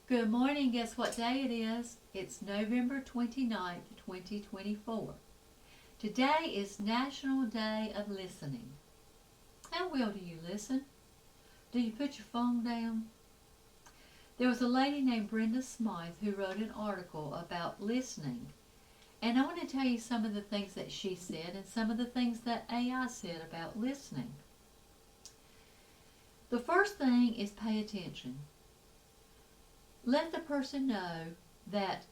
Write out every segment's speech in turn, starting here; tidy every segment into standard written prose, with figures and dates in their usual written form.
Good morning. Guess what day it is? It's November 29th, 2024. Today is National Day of Listening. How well do you listen? Do you put your phone down? There was a lady named Brenda Smythe who wrote an article about listening. And I want to tell you some of the things that she said and some of the things that AI said about listening. The first thing is pay attention. Let the person know that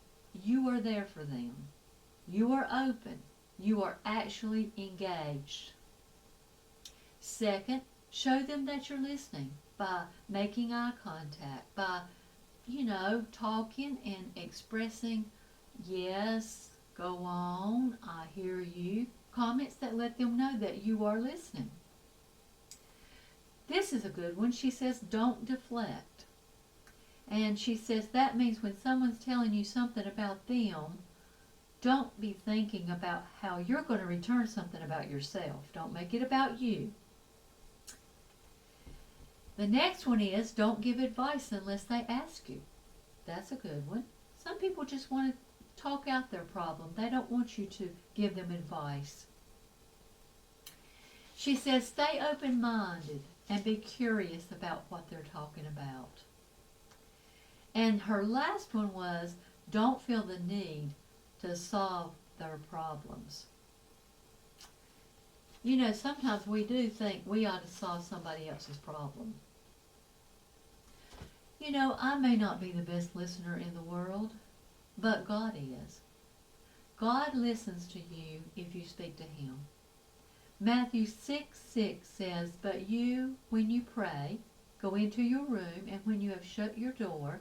you are there for them. You are open. You are actually engaged. Second, show them that you're listening by making eye contact, by, talking and expressing, yes, go on, I hear you. Comments that let them know that you are listening. This is a good one. She says, don't deflect. And she says that means when someone's telling you something about them, don't be thinking about how you're going to return something about yourself. Don't make it about you. The next one is don't give advice unless they ask you. That's a good one. Some people just want to talk out their problem. They don't want you to give them advice. She says stay open-minded and be curious about what they're talking about. And her last one was, don't feel the need to solve their problems. Sometimes we do think we ought to solve somebody else's problem. I may not be the best listener in the world, but God is. God listens to you if you speak to Him. Matthew 6:6 says, but you, when you pray, go into your room, and when you have shut your door,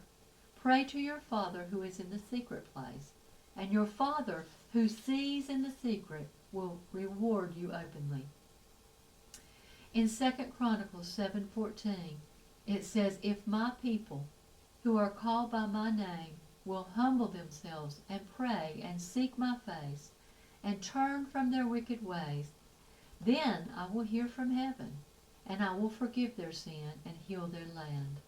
pray to your Father who is in the secret place, and your Father who sees in the secret will reward you openly. In 2 Chronicles 7:14, it says, if my people who are called by my name will humble themselves and pray and seek my face and turn from their wicked ways, then I will hear from heaven and I will forgive their sin and heal their land.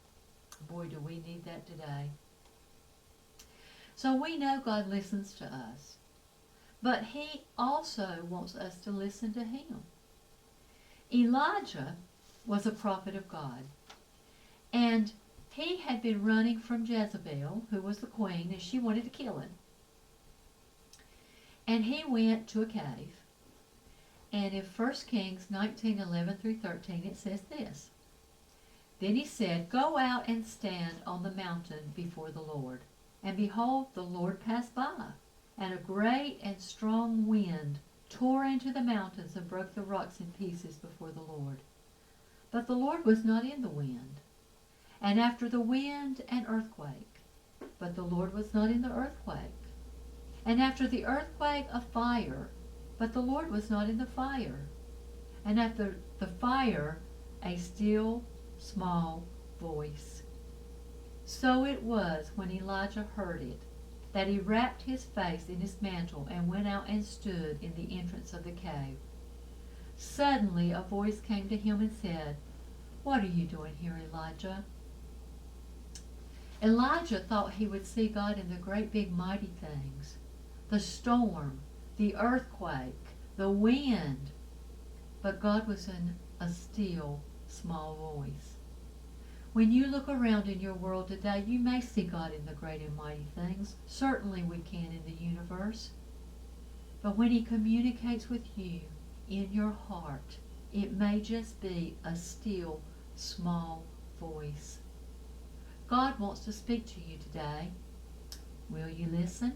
Boy, do we need that today. So we know God listens to us, but He also wants us to listen to Him. Elijah was a prophet of God, and he had been running from Jezebel, who was the queen, and she wanted to kill him. And he went to a cave, and in 1 Kings 19:11-13 it says this, then he said, go out and stand on the mountain before the Lord. And behold, the Lord passed by, and a great and strong wind tore into the mountains and broke the rocks in pieces before the Lord. But the Lord was not in the wind. And after the wind, an earthquake. But the Lord was not in the earthquake. And after the earthquake, a fire. But the Lord was not in the fire. And after the fire, a still, small voice. So it was when Elijah heard it, that he wrapped his face in his mantle and went out and stood in the entrance of the cave. Suddenly a voice came to him and said, what are you doing here, Elijah? Elijah thought he would see God in the great big mighty things, the storm, the earthquake, the wind. But God was in a still, small voice. When you look around in your world today, you may see God in the great and mighty things. Certainly we can in the universe. But when He communicates with you in your heart, it may just be a still, small voice. God wants to speak to you today. Will you listen?